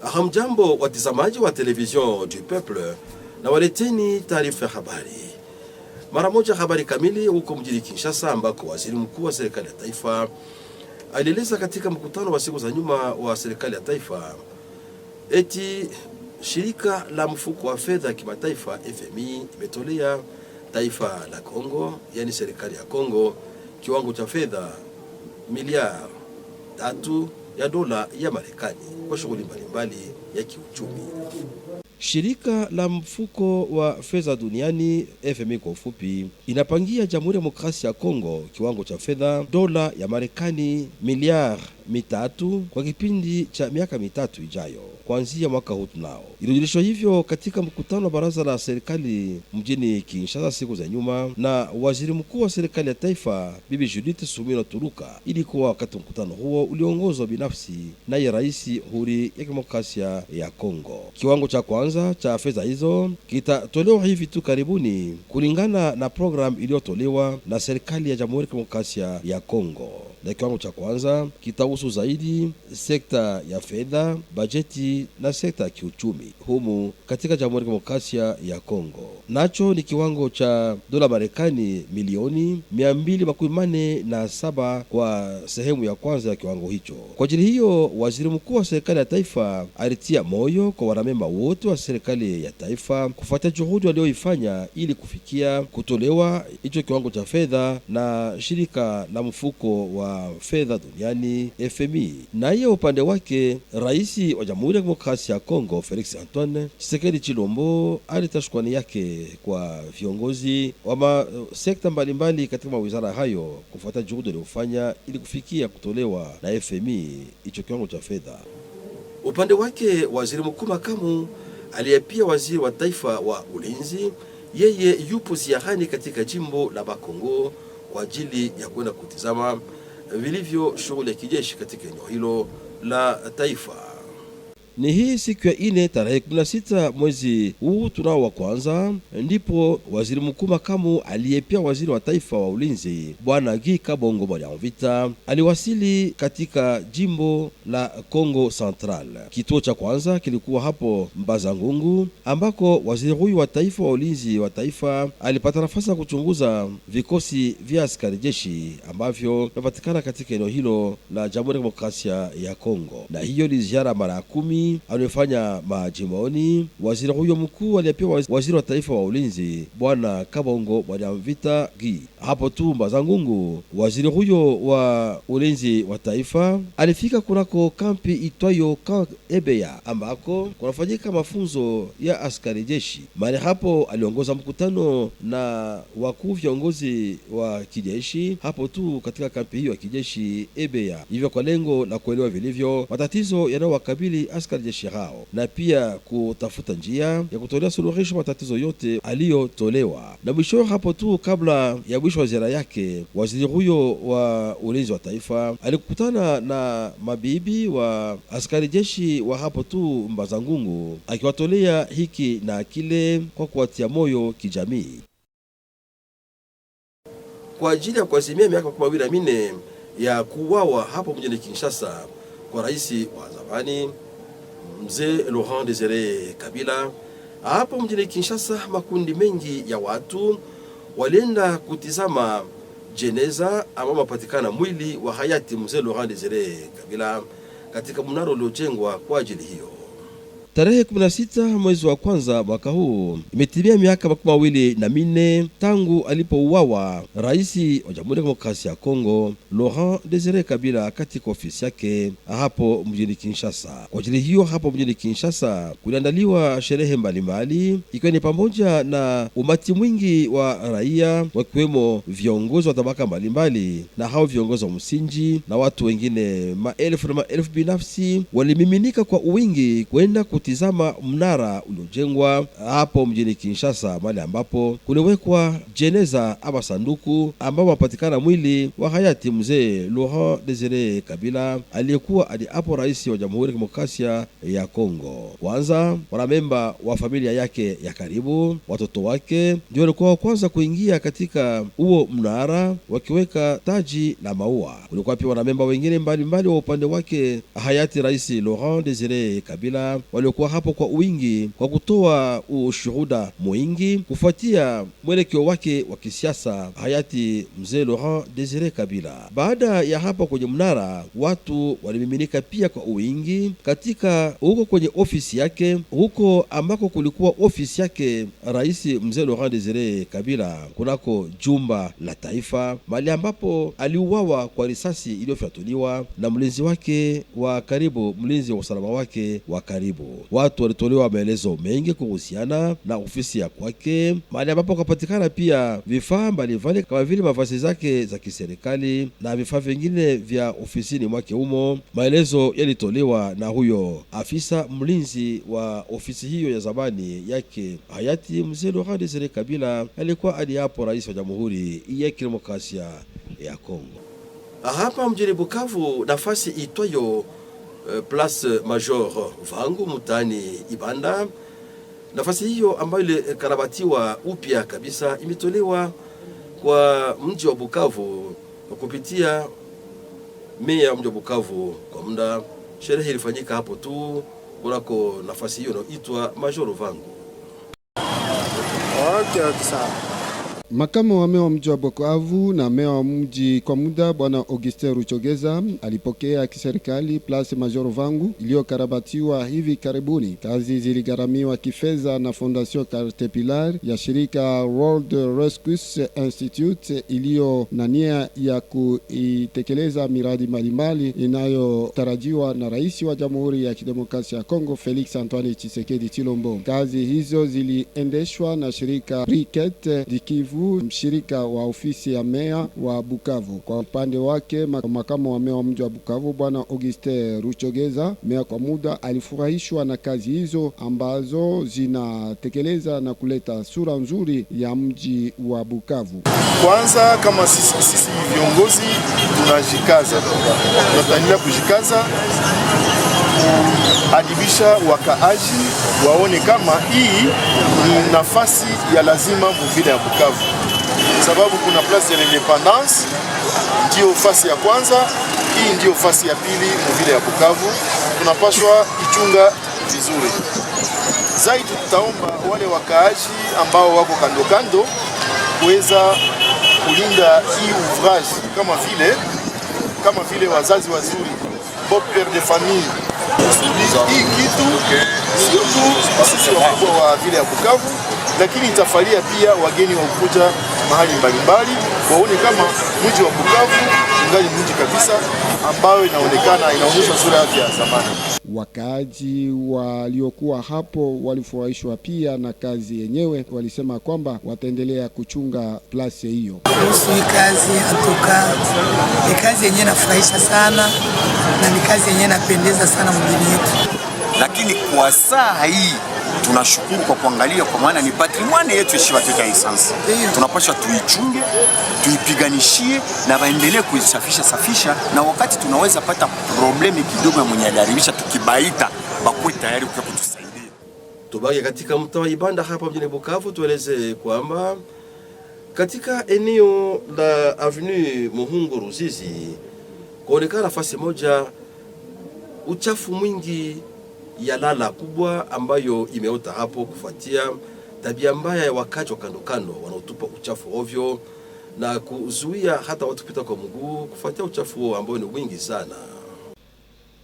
Hamjambo watazamaji wa Television du Peuple, na waleteni taarifa ya habari. Mara moja habari kamili huko mjini Kinshasa, ambako waziri mkuu wa serikali ya taifa alieleza katika mkutano wa siku za nyuma wa serikali ya taifa eti shirika la mfuko wa fedha ya kimataifa FMI imetolea taifa la Kongo, yani serikali ya Kongo, kiwango cha fedha miliari 3 ya dola ya Marekani kwa shughuli mbalimbali ya kiuchumi. Shirika la mfuko wa fedha duniani FMI kwa ufupi inapangia Jamhuri ya Demokrasia ya Kongo kiwango cha fedha dola ya Marekani miliari 3 kwa kipindi cha miaka 3 ijayo kuanzia mwaka huu tunao. Ilijulishwa hivyo katika mkutano wa baraza la serikali mjini Kinshasa siku za nyuma na waziri mkuu wa serikali ya taifa Bibi Judith Suminwa Turuka. Ilikuwa wakati mkutano huo uliongozwa binafsi naye rais huri ya demokrasia ya Kongo. Kiwango cha kwanza cha fedha hizo kitatolewa hivi tu karibuni kulingana na program iliyotolewa na serikali ya Jamhuri ya Demokrasia ya Kongo. Na kiwango cha kwanza kitahusu zaidi sekta ya fedha, bajeti na sekta ya kiuchumi humu katika Jamhuri ya Demokrasia ya Kongo. Nacho ni kiwango cha dola Marekani milioni 247 kwa sehemu ya kwanza ya kiwango hicho. Kwa ajili hiyo, waziri mkuu wa serikali ya taifa alitia moyo kwa wanamemba wote wa serikali ya taifa kufuata juhudi walioifanya ili kufikia kutolewa hicho kiwango cha fedha na shirika la mfuko wa fedha duniani FMI. Naye upande wake, rais wa Jamhuri ya Demokrasia ya Kongo Felix Antoine Tshisekedi Chilombo alitoa shukrani yake kwa viongozi wa sekta mbalimbali katika mawizara hayo kufuata juhudi waliofanya ili kufikia kutolewa na FMI hicho kiwango cha fedha. Upande wake, waziri mkuu makamu aliyepia waziri wa taifa wa ulinzi, yeye yupo ziarani katika jimbo la Bakongo kwa ajili ya kwenda kutizama vilivyo shughuli ya kijeshi katika eneo hilo la taifa. Ni hii siku ya 4 tarehe 16 mwezi huu tunao wa kwanza, ndipo waziri mkuu makamu aliyepia waziri wa taifa wa ulinzi Bwana Guy Kabongo Mwanavita aliwasili katika jimbo la Kongo Central. Kituo cha kwanza kilikuwa hapo Mbazangungu, ambako waziri huyu wa taifa wa ulinzi wa taifa alipata nafasi ya kuchunguza vikosi vya askari jeshi ambavyo vinapatikana katika eneo hilo la Jamhuri ya Demokrasia ya Kongo. Na hiyo ni ziara mara 10 alifanya majimboni waziri huyo mkuu aliyepewa waziri wa taifa wa ulinzi Bwana Kabongo Mwanavita Guy. Hapo tu Mbazangungu, waziri huyo wa ulinzi wa taifa alifika kunako kampi itwayo Camp Ebeya ambako kunafanyika mafunzo ya askari jeshi. Mara hapo aliongoza mkutano na wakuu viongozi wa kijeshi hapo tu katika kampi hiyo ya kijeshi Ebeya, hivyo kwa lengo la kuelewa vilivyo matatizo yanayowakabili askari jeshi hao na pia kutafuta njia ya kutolea suluhisho matatizo yote aliyotolewa. Na mwisho hapo tu, kabla ya mwisho wa ziara yake, waziri huyo wa ulinzi wa taifa alikutana na mabibi wa askari jeshi wa hapo tu Mbazangungu, akiwatolea hiki na kile kwa kuwatia moyo kijamii kwa ajili ya kuazimia miaka 24 ya kuuawa hapo mjini Kinshasa kwa rais wa zamani Mzee Laurent Desire Kabila. Hapo mjini Kinshasa, makundi mengi ya watu walienda kutizama jeneza ambao mapatikana mwili wa hayati Mzee Laurent Desire Kabila katika mnara uliojengwa kwa ajili hiyo. Tarehe 16 mwezi wa kwanza mwaka huu imetimia miaka 24 tangu alipouawa rais wa Jamhuri ya Demokrasia ya Kongo Laurent Desire Kabila katika ofisi yake hapo mjini Kinshasa. Kwa ajili hiyo, hapo mjini Kinshasa kuliandaliwa sherehe mbalimbali, ikiwa ni pamoja na umati mwingi wa raia wakiwemo viongozi wa tabaka mbalimbali na hao viongozi wa msingi na watu wengine. Maelfu na maelfu binafsi walimiminika kwa wingi kwenda kutizama mnara uliojengwa hapo mjini Kinshasa, mahali ambapo kuliwekwa jeneza ama sanduku ambapo mapatikana mwili wa hayati mzee Laurent Désiré Kabila aliyekuwa hapo rais wa Jamhuri ya Kidemokrasia ya Kongo. Kwanza wanamemba wa familia yake ya karibu, watoto wake, ndio walikuwa wa kwanza kuingia katika huo mnara wakiweka taji la maua. Kulikuwa pia wanamemba wengine mbalimbali wa upande wake hayati rais Laurent Désiré Kabila waliokuwa hapo kwa wingi kwa kutoa ushuhuda mwingi kufuatia mwelekeo wake wa kisiasa hayati mzee Laurent Désiré Kabila. Baada ya hapo kwenye mnara, watu walimiminika pia kwa wingi katika huko kwenye ofisi yake, huko ambako kulikuwa ofisi yake rais mzee Laurent Désiré Kabila, kunako jumba la taifa, mahali ambapo aliuawa kwa risasi iliyofyatuliwa na mlinzi wake wa karibu, mlinzi wa usalama wake wa karibu. Watu walitolewa maelezo mengi kuhusiana na ofisi ya kwake, mahali ambapo kupatikana pia vifaa mbalimbali kama vile mavazi zake za kiserikali na vifaa vingine vya ofisini mwake humo. Maelezo yalitolewa na huyo afisa mlinzi wa ofisi hiyo ya zamani yake hayati mzee Laurent Désiré Kabila, alikuwa hapo rais wa Jamhuri ya Kidemokrasia ya Kongo. Hapa mjini Bukavu, nafasi itwayo Place Major Vangu mtaani Ibanda, nafasi hiyo ambayo ilikarabatiwa upya kabisa imetolewa kwa mji wa Bukavu kupitia meya ya mji wa Bukavu kwa muda. Sherehe ilifanyika hapo tu kunako nafasi hiyo inaitwa Major Vangu. Okay, sawa. Makamu wa meya wa mji wa Bukavu na meya wa mji kwa muda Bwana Augustin Ruchogeza alipokea kiserikali Place Major Vangu iliyokarabatiwa hivi karibuni. Kazi ziligharamiwa kifedha na Fondation Caterpillar ya shirika World Rescue Institute iliyo na nia ya kuitekeleza miradi mbalimbali inayotarajiwa na rais wa Jamhuri ya Kidemokrasia ya Kongo Felix Antoine Tshisekedi Tshilombo. Kazi hizo ziliendeshwa na shirika Briquette Dikivu, mshirika wa ofisi ya meya wa Bukavu. Kwa upande wake, makamu wa meya wa mji wa Bukavu Bwana Augustin Ruchogeza, meya kwa muda, alifurahishwa na kazi hizo ambazo zinatekeleza na kuleta sura nzuri ya mji wa Bukavu. Kwanza kama sisi viongozi tunajikaza, tunaendelea kujikaza kuadibisha wakaaji waone kama hii ni nafasi ya lazima mvile ya Bukavu, sababu kuna place ya l'independance ndio fasi ya kwanza, hii ndio fasi ya pili mvile ya Bukavu. Tunapaswa ichunga vizuri zaidi. Tutaomba wale wakaaji ambao wako kando kando kuweza kulinda hii ouvrage kama vile wazazi wazuri, père de famille. Hii kitu sio tu sisi wakubwa wa vile ya Bukavu, lakini itafalia pia wageni wa kuja mahali mbalimbali waone kama mji wa Bukavu ngali mji kabisa ambayo inaonyesha sura yake ya zamani. Wakaaji waliokuwa hapo walifurahishwa pia na kazi yenyewe, walisema kwamba wataendelea kuchunga place hiyo. Kuhusu kazi atoka ni kazi yenyewe nafurahisha sana na ni kazi yenyewe napendeza sana mjini yetu. Lakini kwa saa hii tunashukuru kwa kuangalia, kwa maana ni patrimoine yetu heshima yetu ya essence. Tunapaswa tuichunge, tuipiganishie na waendelee kuisafisha, na wakati tunaweza pata problemi kidogo ya mwenye aliharibisha, tukibaita bakuwe tayari kwa kutusaidia. Tubaki katika mtaa wa Ibanda hapa mjini Bukavu, tueleze kwamba katika eneo la Avenue Muhungu Ruzizi kuonekana nafasi moja uchafu mwingi ya lala kubwa ambayo imeota hapo kufuatia tabia mbaya ya wakazi wa kando kando wanaotupa uchafu ovyo na kuzuia hata watu kupita kwa mguu kufuatia uchafu huo ambao ni wingi sana.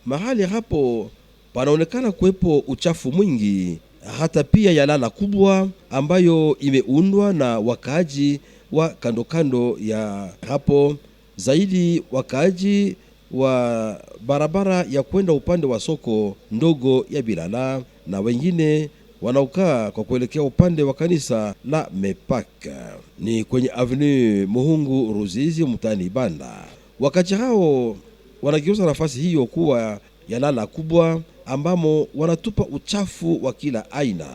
Mahali hapo panaonekana kuwepo uchafu mwingi, hata pia ya lala kubwa ambayo imeundwa na wakaaji wa kando kando ya hapo, zaidi wakaaji wa barabara ya kwenda upande wa soko ndogo ya Bilala na wengine wanaokaa kwa kuelekea upande wa kanisa la Mepaka, ni kwenye Avenue Muhungu Ruzizi mtaani Ibanda. Wakati hao wanageuza nafasi hiyo kuwa ya lala kubwa ambamo wanatupa uchafu wa kila aina.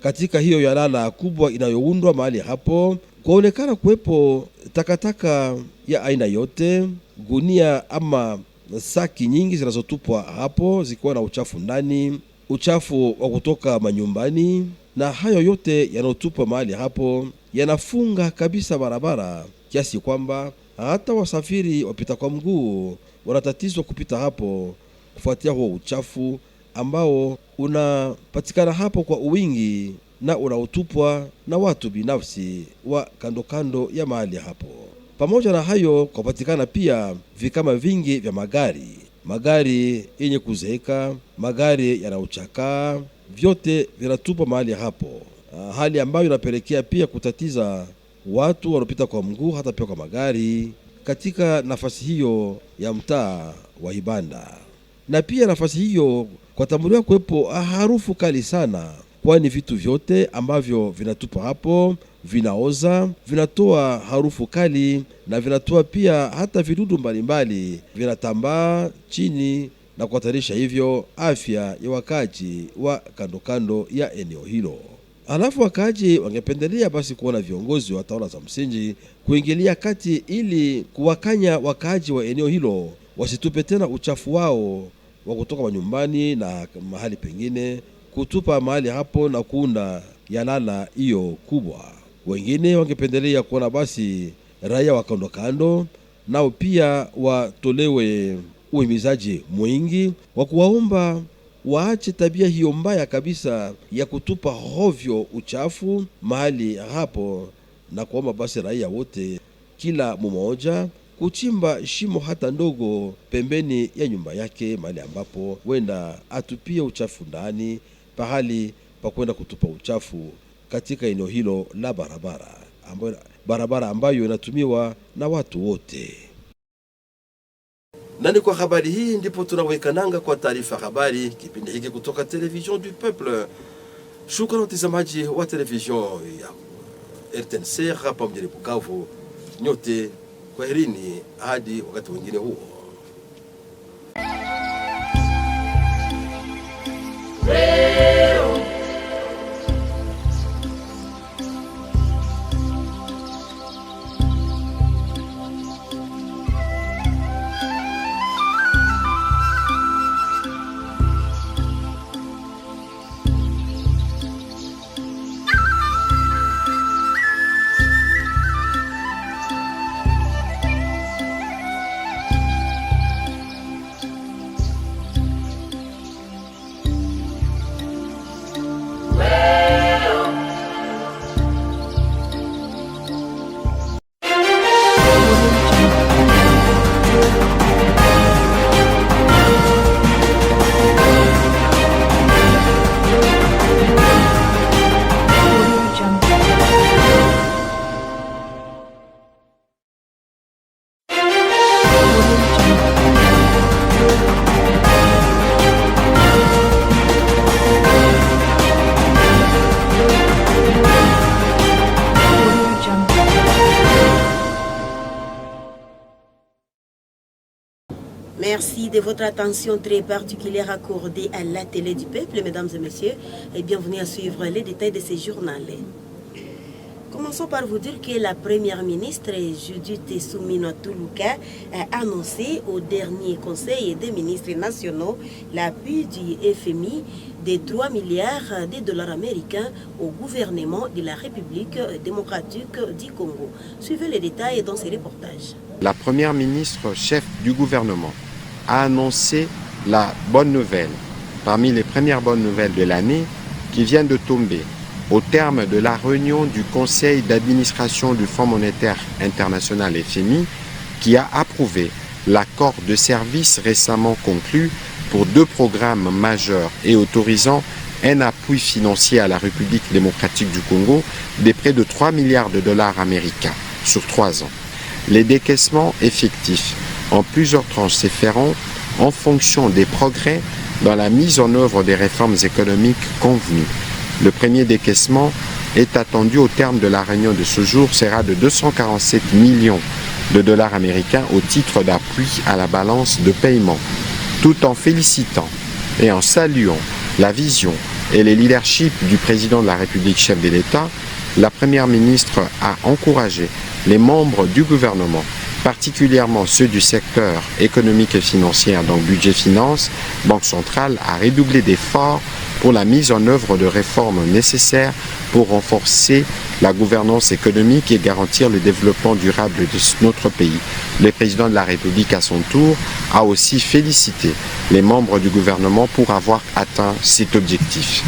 Katika hiyo yalala kubwa inayoundwa mahali hapo, kuonekana kuwepo takataka ya aina yote, gunia ama saki nyingi zinazotupwa hapo zikiwa na uchafu ndani, uchafu wa kutoka manyumbani, na hayo yote yanayotupwa mahali hapo yanafunga kabisa barabara, kiasi kwamba hata wasafiri wapita kwa mguu wanatatizwa kupita hapo kufuatia huo uchafu ambao unapatikana hapo kwa uwingi na unaotupwa na watu binafsi wa kando kando ya mahali hapo. Pamoja na hayo, kupatikana pia vikama vingi vya magari yenye kuzeeka, magari yanayochakaa, vyote vinatupwa mahali hapo, hali ambayo inapelekea pia kutatiza watu wanaopita kwa mguu hata pia kwa magari katika nafasi hiyo ya mtaa wa Ibanda. Na pia nafasi hiyo kwatambuliwa kuwepo harufu kali sana, kwani vitu vyote ambavyo vinatupa hapo vinaoza, vinatoa harufu kali na vinatoa pia hata vidudu mbalimbali vinatambaa chini na kuhatarisha hivyo afya ya wakaaji wa kando kando ya eneo hilo. Alafu wakaaji wangependelea basi kuona viongozi wa tawala za msingi kuingilia kati ili kuwakanya wakaaji wa eneo hilo wasitupe tena uchafu wao wa kutoka manyumbani na mahali pengine kutupa mahali hapo na kuunda yalala hiyo kubwa. Wengine wangependelea kuona basi raia wa kando kando nao pia watolewe uhimizaji mwingi wa kuwaomba waache tabia hiyo mbaya kabisa ya kutupa hovyo uchafu mahali hapo, na kuomba basi raia wote kila mmoja kuchimba shimo hata ndogo pembeni ya nyumba yake, mahali ambapo wenda atupie uchafu ndani, pahali pa kwenda kutupa uchafu katika eneo hilo la barabara ambayo inatumiwa na watu wote. Na ni kwa habari hii ndipo tunaweka nanga kwa taarifa habari kipindi hiki kutoka Television du Peuple. Shukrani watazamaji wa television ya RTNC hapa mjini Bukavu. Nyote kwaherini hadi wakati mwingine huo. Merci de votre attention très particulière accordée à la télé du peuple, mesdames et messieurs, et bienvenue à suivre les détails de ces journaux. Commençons par vous dire que la première ministre Judith Suminwa Tuluka a annoncé au dernier conseil des ministres nationaux l'appui du FMI de 3 milliards de dollars américains au gouvernement de la République démocratique du Congo. Suivez les détails dans ces reportages. La première ministre chef du gouvernement a annoncé la bonne nouvelle, parmi les premières bonnes nouvelles de l'année, qui vient de tomber au terme de la réunion du Conseil d'administration du Fonds monétaire international FMI, qui a approuvé l'accord de service récemment conclu pour 2 programmes majeurs et autorisant un appui financier à la République démocratique du Congo de près de 3 milliards de dollars américains sur 3 ans. Les décaissements effectifs en plusieurs tranches se feront en fonction des progrès dans la mise en œuvre des réformes économiques convenues. Le premier décaissement est attendu au terme de la réunion de ce jour, sera de 247 millions de dollars américains au titre d'appui à la balance de paiement, tout en félicitant Et en saluant la vision et le leadership du président de la République, chef de l'État, la Première ministre a encouragé les membres du gouvernement, particulièrement ceux du secteur économique et financier, donc budget finance, Banque centrale, à redoubler d'efforts pour la mise en œuvre de réformes nécessaires pour renforcer la gouvernance économique et garantir le développement durable de notre pays. Le président de la République, à son tour, a aussi félicité les membres du gouvernement pour avoir atteint cet objectif.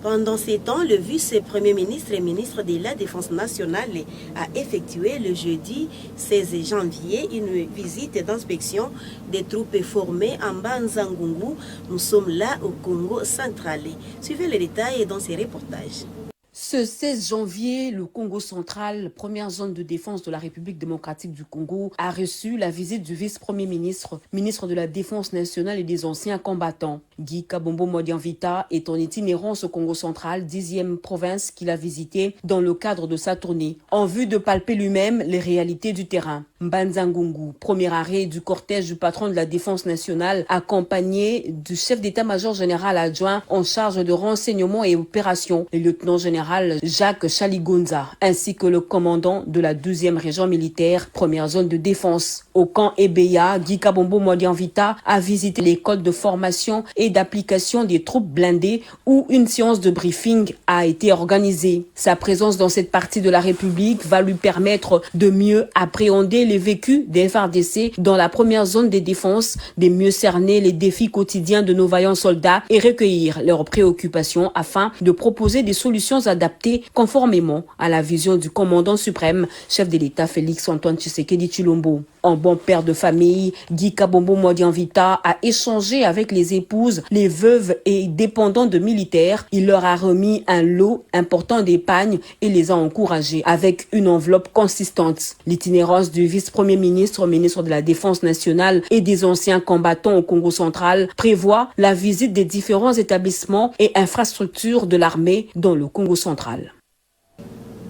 Pendant ces temps, le vice-premier ministre et ministre de la Défense nationale a effectué le jeudi 16 janvier une visite d'inspection des troupes formées en Banzangungu. Nous sommes là au Congo central. Suivez les détails dans ces reportages. Ce 16 janvier, le Congo central, première zone de défense de la République démocratique du Congo, a reçu la visite du vice-premier ministre, ministre de la Défense nationale et des anciens combattants. Guy Kabombo Modianvita est en itinérance au Congo central, 10e province qu'il a visité dans le cadre de sa tournée, en vue de palper lui-même les réalités du terrain. Mbanzangungu, premier arrêt du cortège du patron de la Défense nationale, accompagné du chef d'état-major général adjoint en charge de renseignement et opérations, le lieutenant général Jacques Chaligonza, ainsi que le commandant de la 12e région militaire, première zone de défense. Au camp Ebeya, Guy Kabombo Modianvita a visité l'école de formation et d'application des troupes blindées où une séance de briefing a été organisée. Sa présence dans cette partie de la République va lui permettre de mieux appréhender les vécus des FARDC dans la première zone de défense, de mieux cerner les défis quotidiens de nos vaillants soldats et recueillir leurs préoccupations afin de proposer des solutions adaptées conformément à la vision du commandant suprême, chef de l'État Félix-Antoine Tshisekedi Tshilombo. En bon père de famille, Guy Kabombo Modianvita a échangé avec les épouses, les veuves et dépendants de militaires. Il leur a remis un lot important d'épargne et les a encouragés avec une enveloppe consistante. L'itinérance du vice-premier ministre, ministre de la Défense nationale et des anciens combattants au Congo central prévoit la visite des différents établissements et infrastructures de l'armée dans le Congo central.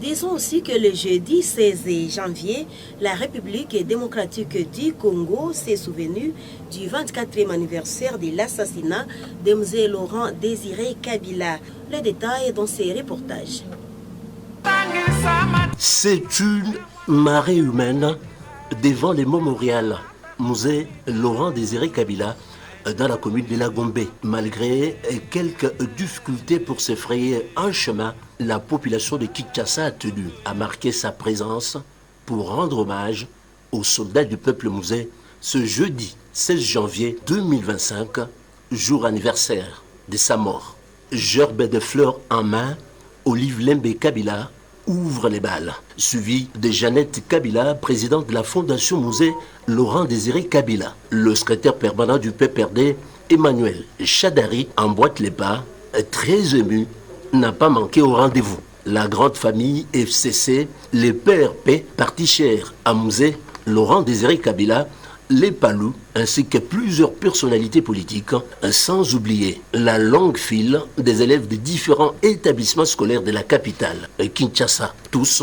Disons aussi que le jeudi 16 janvier, la République démocratique du Congo s'est souvenue du 24e anniversaire de l'assassinat de M. Laurent Désiré Kabila. Les détails dans ces reportages. C'est une marée humaine devant le mémorial Musée Laurent Désiré Kabila dans la commune de Lagombe. Malgré quelques difficultés pour se frayer un chemin, la population de Kinshasa a tenu à marquer sa présence pour rendre hommage aux soldats du peuple Musée ce jeudi 16 janvier 2025, jour anniversaire de sa mort. Gerbe de fleurs en main, Olive Lembe Kabila ouvre les balles, suivi de Jeannette Kabila, présidente de la Fondation Musée Laurent Désiré Kabila. Le secrétaire permanent du PPRD, Emmanuel Chadari, emboîte les pas, très ému, n'a pas manqué au rendez-vous. La grande famille FCC, les PRP, parti cher à Musée Laurent Désiré Kabila, les Palous, ainsi que plusieurs personnalités politiques, sans oublier la longue file des élèves des différents établissements scolaires de la capitale, Kinshasa. Tous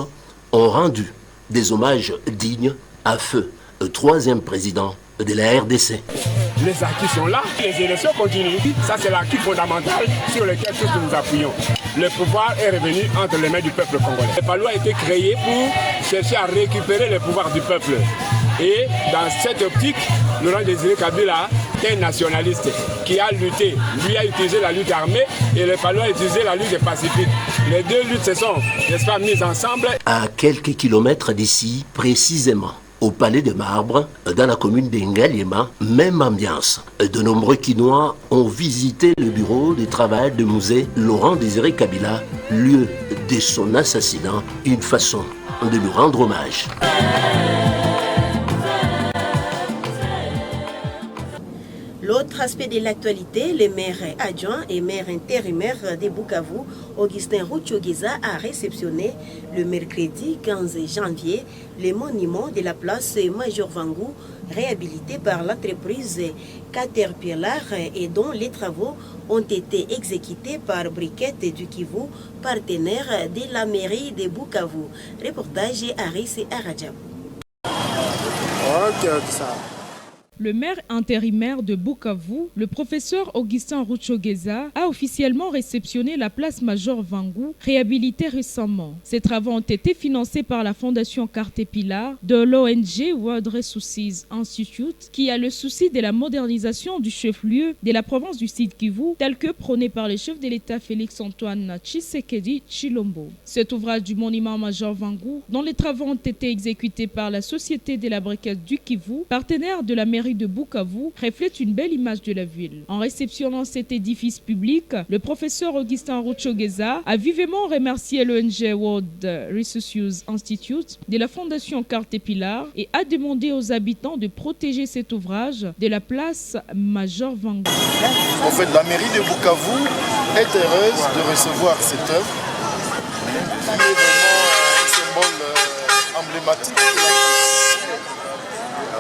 ont rendu des hommages dignes à Feu, le troisième président de la RDC. Les acquis sont là, les élections continuent. Ça, c'est l'acquis fondamental sur lequel tous nous appuyons. Le pouvoir est revenu entre les mains du peuple congolais. Le Palou a été créé pour chercher à récupérer le pouvoir du peuple. Et dans cette optique, Laurent Désiré Kabila est un nationaliste qui a lutté. Lui a utilisé la lutte armée et le Palou a utilisé la lutte pacifique. Les deux luttes se sont, n'est-ce pas, mises ensemble. À quelques kilomètres d'ici, précisément, au Palais de Marbre, dans la commune d'Engaliema, même ambiance. De nombreux Quinois ont visité le bureau de travail de Musée Laurent Désiré Kabila, lieu de son assassinat, une façon de lui rendre hommage. L'autre aspect de l'actualité, le maire adjoint et maire intérimaire de Bukavu, Augustin Rouchogeza, a réceptionné le mercredi 15 janvier le monument de la place Major Vangu, réhabilité par l'entreprise Caterpillar et dont les travaux ont été exécutés par Briquette du Kivu, partenaire de la mairie de Bukavu. Reportage Aris et Aradjab. Le maire intérimaire de Bukavu, le professeur Augustin Ruchogeza, a officiellement réceptionné la place Major Vangu, réhabilitée récemment. Ces travaux ont été financés par la Fondation Cartepilar de l'ONG World Resources Institute, qui a le souci de la modernisation du chef-lieu de la province du Sud Kivu, tel que prôné par le chef de l'État Félix-Antoine Tshisekedi Tshilombo. Cet ouvrage du monument Major Vangu, dont les travaux ont été exécutés par la Société de la Briquette du Kivu, partenaire de la mairie de Bukavu, reflète une belle image de la ville. En réceptionnant cet édifice public, le professeur Augustin Ruchogeza a vivement remercié l'ONG World Resources Institute de la Fondation Cartepilar et a demandé aux habitants de protéger cet ouvrage de la place Major Vangu. En fait, la mairie de Bukavu est heureuse de recevoir cette œuvre qui est vraiment un symbole emblématique de la ville.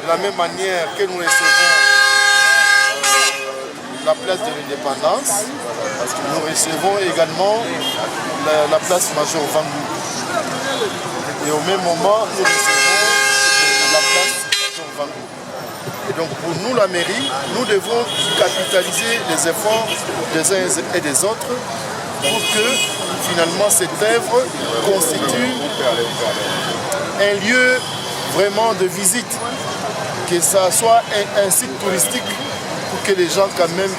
De la même manière que nous recevons la place de l'indépendance, nous recevons également la place Major Vangu. Et au même moment, nous recevons la place Major Vangu. Et donc pour nous, la mairie, nous devons capitaliser les efforts des uns et des autres pour que finalement cette œuvre constitue un lieu vraiment de visite, que ça soit un site touristique pour que les gens quand même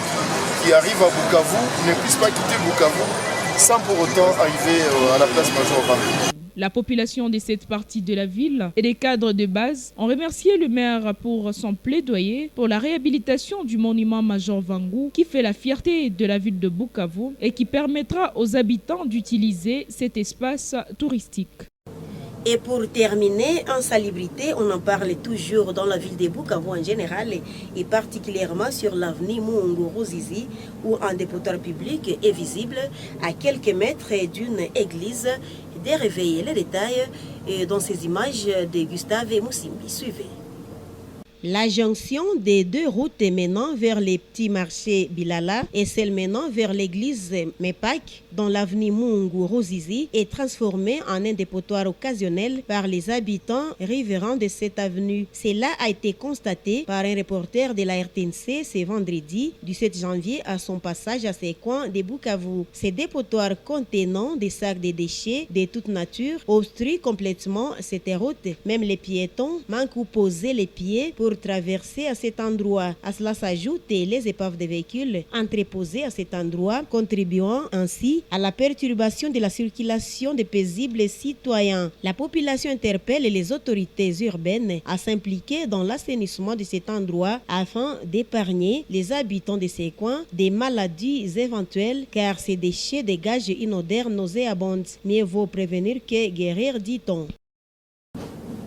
qui arrivent à Bukavu ne puissent pas quitter Bukavu sans pour autant arriver à la place Major Vangu. La population de cette partie de la ville et les cadres de base ont remercié le maire pour son plaidoyer pour la réhabilitation du monument Major Vangu qui fait la fierté de la ville de Bukavu et qui permettra aux habitants d'utiliser cet espace touristique. Et pour terminer, insalubrité, on en parle toujours dans la ville de Bukavu en général et particulièrement sur l'avenue Muunguru-Zizi où un dépotoir public est visible à quelques mètres d'une église. De réveiller les détails dans ces images de Gustave Moussimbi. Suivez. La jonction des deux routes menant vers les petits marchés Bilala et celle menant vers l'église Mepak dans l'avenue Muunguru-Zizi est transformée en un dépotoir occasionnel par les habitants riverains de cette avenue. Cela a été constaté par un reporter de la RTNC ce vendredi du 7 janvier à son passage à ces coins de Bukavu. Ces dépotoirs contenant des sacs de déchets de toute nature obstruent complètement cette route. Même les piétons manquent où poser les pieds pour traverser à cet endroit. À cela s'ajoutent les épaves de véhicules entreposées à cet endroit, contribuant ainsi à la perturbation de la circulation des paisibles citoyens. La population interpelle les autorités urbaines à s'impliquer dans l'assainissement de cet endroit afin d'épargner les habitants de ces coins des maladies éventuelles car ces déchets dégagent une odeur nauséabonde. Mieux vaut prévenir que guérir, dit-on.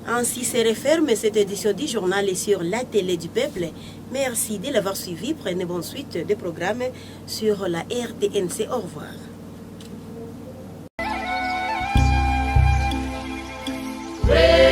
Ainsi se referme cette édition du journal sur la télé du peuple. Merci de l'avoir suivi. Prenez bonne suite des programmes sur la RTNC. Au revoir. Ouais.